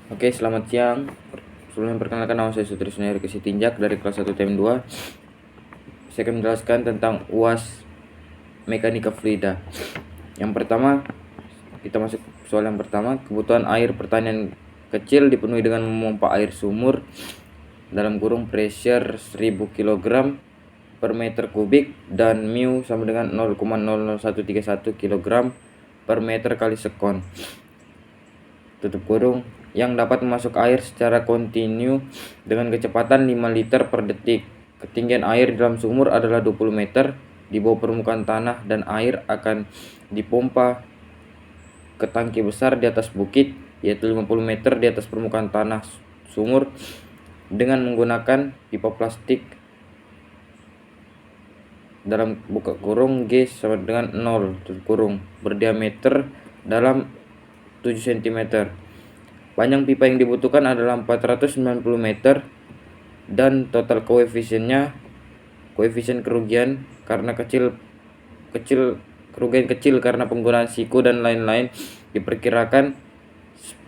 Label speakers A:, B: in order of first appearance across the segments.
A: Oke, selamat siang. Sebelumnya perkenalkan, nama saya Sutrisno Eri Sitinjak dari kelas 1 TEM 2. Saya akan menjelaskan tentang UAS Mekanika Fluida. Yang pertama, kita masuk soal yang pertama. Kebutuhan air pertanian kecil dipenuhi dengan memompa air sumur dalam kurung pressure 1000 kg per meter kubik dan mu sama dengan 0,00131 kg per meter kali sekon, tutup kurung, yang dapat memasuk air secara kontinu dengan kecepatan 5 liter per detik. Ketinggian air di dalam sumur adalah 20 meter di bawah permukaan tanah dan air akan dipompa ke tangki besar di atas bukit, yaitu 50 meter di atas permukaan tanah sumur dengan menggunakan pipa plastik dalam buka kurung G sama dengan 0 tutup kurung berdiameter dalam 7 cm. Panjang pipa yang dibutuhkan adalah 490 meter dan total koefisien kerugian karena kerugian kecil karena penggunaan siku dan lain-lain diperkirakan 10.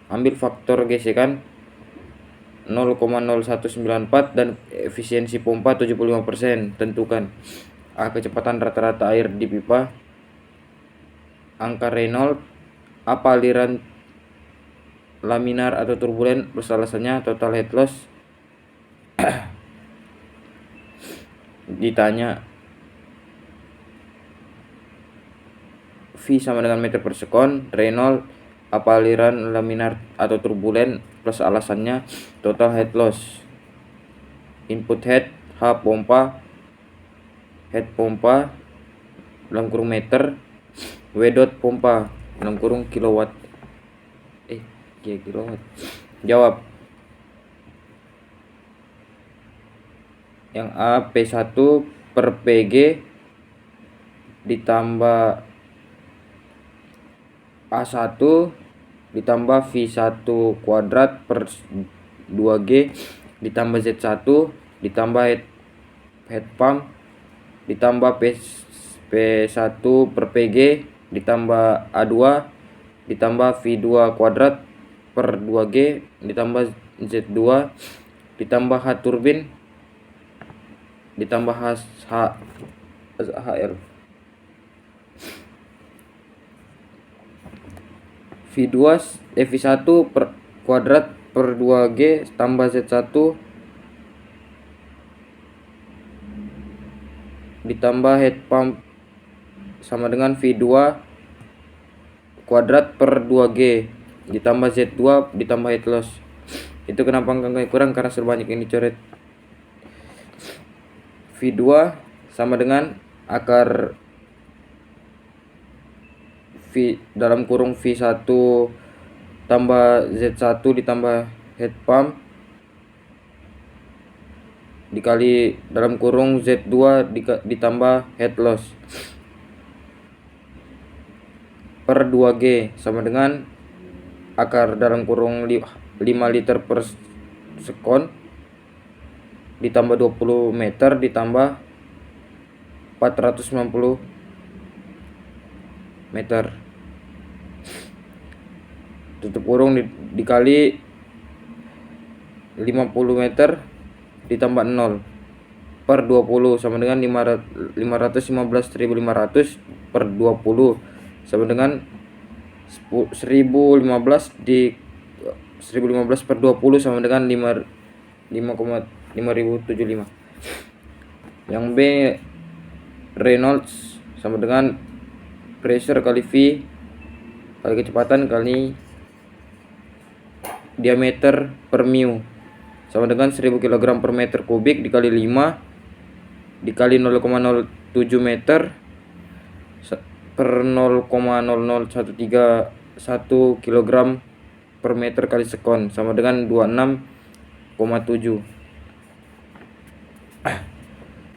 A: Ambil faktor gesekan 0,0194 dan efisiensi pompa 75%. Tentukan A. Kecepatan rata-rata air di pipa, angka Reynolds, apa aliran laminar atau turbulen plus alasannya, total head loss. Ditanya V sama dengan meter per sekon, Reynolds, apa aliran laminar atau turbulen plus alasannya, total head loss. Input head, H pompa, head pompa dalam kurung meter, W dot pompa dalam kurung kilowatt. Kilowatt. Jawab. Yang A, P1 per PG ditambah A1 ditambah V1 kuadrat per 2G ditambah Z1 ditambah head pump ditambah P1 per PG ditambah A2 ditambah V2 kuadrat per 2G ditambah Z2 ditambah H turbin ditambah HL. V1 per kuadrat per 2G tambah Z1 ditambah head pump sama dengan V2 kuadrat per 2G ditambah Z2 ditambah head loss. Itu kenapa angkanya kurang? Karena sebanyak yang dicoret. V2 sama dengan akar V dalam kurung V1 tambah Z1 ditambah head pump dikali dalam kurung Z2 ditambah head loss per 2G sama dengan akar dalam kurung 5 liter per sekon ditambah 20 meter ditambah 490 meter, tutup kurung dikali 50 meter ditambah 0 per 20 sama dengan 515.500 per 20 sama dengan 1015 per 20 sama dengan 5,5075. Yang B, Reynolds sama dengan pressure kali V kali kecepatan kali diameter per mu sama dengan 1000 kg per meter kubik dikali 5 dikali 0,07 meter per 0,00131 kg per meter kali sekon sama dengan 26,7.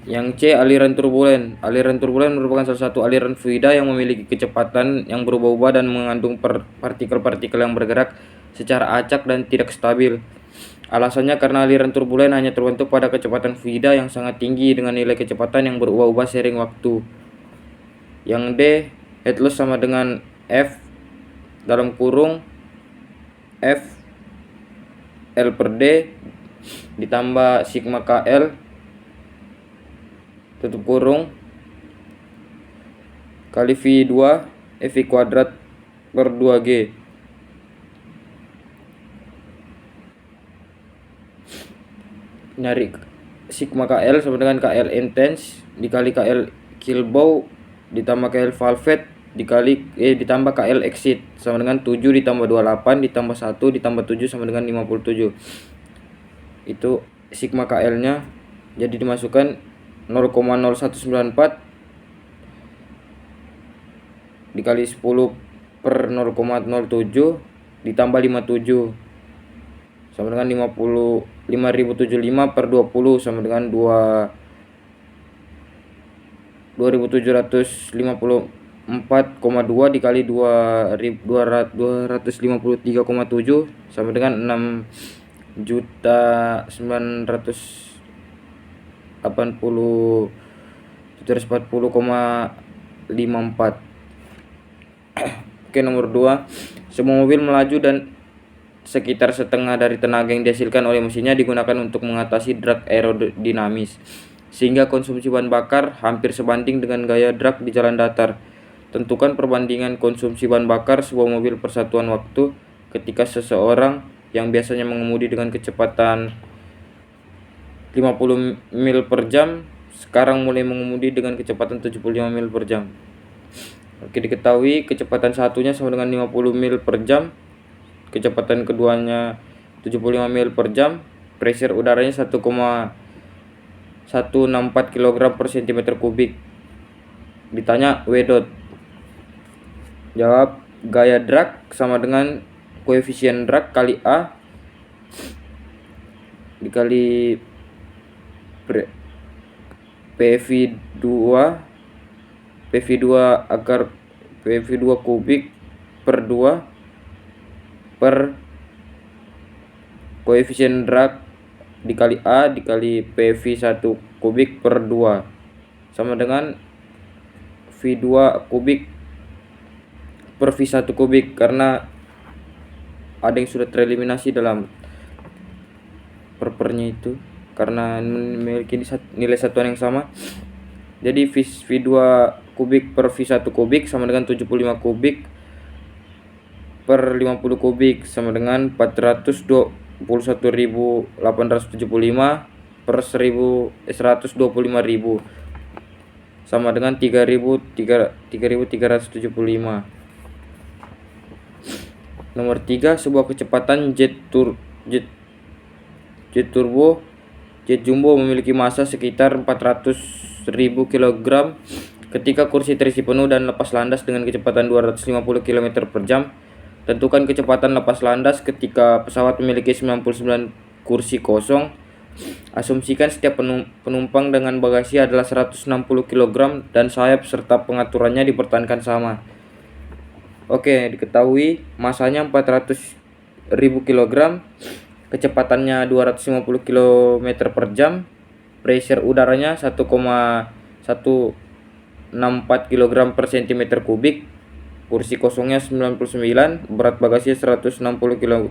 A: Yang C, aliran turbulen. Aliran turbulen merupakan salah satu aliran fluida yang memiliki kecepatan yang berubah-ubah dan mengandung partikel-partikel yang bergerak secara acak dan tidak stabil. Alasannya karena aliran turbulen hanya terbentuk pada kecepatan fluida yang sangat tinggi dengan nilai kecepatan yang berubah-ubah seiring waktu. Yang D, head loss sama dengan F dalam kurung F L per D ditambah sigma KL tutup kurung kali V2 FV kuadrat per 2G. Nyari sigma KL sama dengan KL intense dikali KL kilbow ditambah KL valvet ditambah KL exit sama dengan 7 ditambah 28 ditambah 1 ditambah 7 sama dengan 57. Itu sigma KL nya. Jadi dimasukkan 0,0194 dikali 10 per 0,07 ditambah 57 sama dengan 5075 per 20 sama dengan 2754,2 dikali 253,7 sama dengan 6.980.740,54. Oke, nomor 2. Semua mobil melaju dan sekitar setengah dari tenaga yang dihasilkan oleh mesinnya digunakan untuk mengatasi drag aerodinamis, sehingga konsumsi bahan bakar hampir sebanding dengan gaya drag di jalan datar. Tentukan perbandingan konsumsi bahan bakar sebuah mobil per satuan waktu ketika seseorang yang biasanya mengemudi dengan kecepatan 50 mil per jam sekarang mulai mengemudi dengan kecepatan 75 mil per jam. Oke, diketahui kecepatan satunya sama dengan 50 mil per jam, kecepatan keduanya 75 mil per jam, pressure udaranya 1,164 kg per cm kubik. Ditanya W dot. Jawab, gaya drag sama dengan koefisien drag kali A dikali PV2 akar PV2 kubik per 2 per koefisien drag dikali A dikali PV1 kubik per 2 sama dengan V2 kubik per V1 kubik, karena ada yang sudah tereliminasi dalam perpernya itu karena memiliki nilai satuan yang sama. Jadi V2 kubik per V1 kubik sama dengan 75 kubik per 50 kubik sama dengan 421.875 per 125.000 sama dengan 3.375. Nomor 3, sebuah kecepatan jet jumbo memiliki massa sekitar 400.000 kg ketika kursi terisi penuh dan lepas landas dengan kecepatan 250 km per jam. Tentukan kecepatan lepas landas ketika pesawat memiliki 99 kursi kosong. Asumsikan setiap penumpang dengan bagasi adalah 160 kg dan sayap serta pengaturannya dipertahankan sama. Oke, diketahui masanya 400.000 kg, kecepatannya 250 km per jam, pressure udaranya 1,164 kg per cm kubik, kursi kosongnya 99, berat bagasi 160 kg.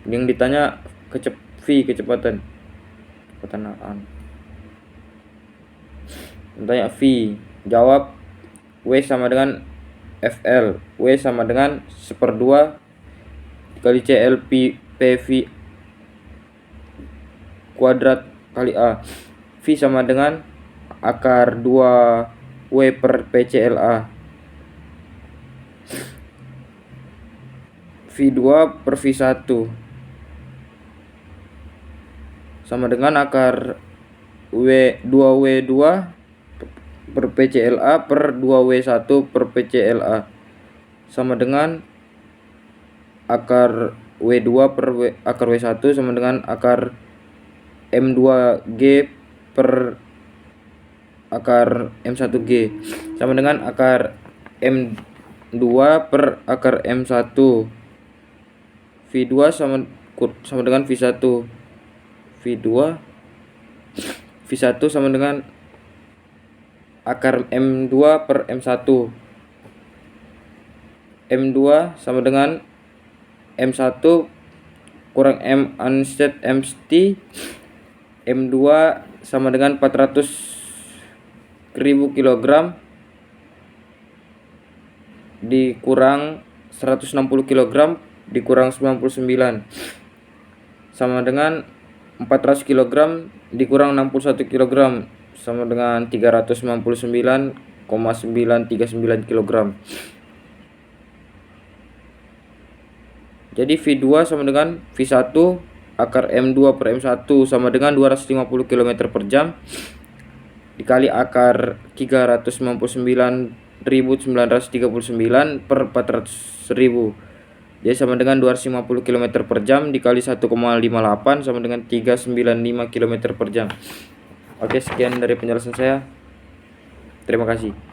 A: Yang ditanya kecepatan. Ditanya V, jawab W sama dengan FL. W sama dengan 1/2 dikali CL PV kuadrat kali A. V sama dengan akar 2 W per PCLA. V2 per V1 sama dengan akar 2W2 per PCLA per 2W1 per PCLA sama dengan akar W2 per akar W1 sama dengan akar M2G per akar M1G sama dengan akar M2 per akar M1. V2 sama dengan V1. V1 sama dengan akar M2 per M1 M2 sama dengan M1 kurang M unset MT. M2 sama dengan 400.000 kg dikurang 160 kg dikurang 99 sama dengan 400 kg dikurang 61 kg sama dengan 399,939 kg. Jadi V2 sama dengan V1 akar M2 per M1 sama dengan 250 km per jam dikali akar 399.939 per 400.000. Jadi sama dengan 250 km per jam dikali 1,58 sama dengan 395 km per jam. Oke, sekian dari penjelasan saya. Terima kasih.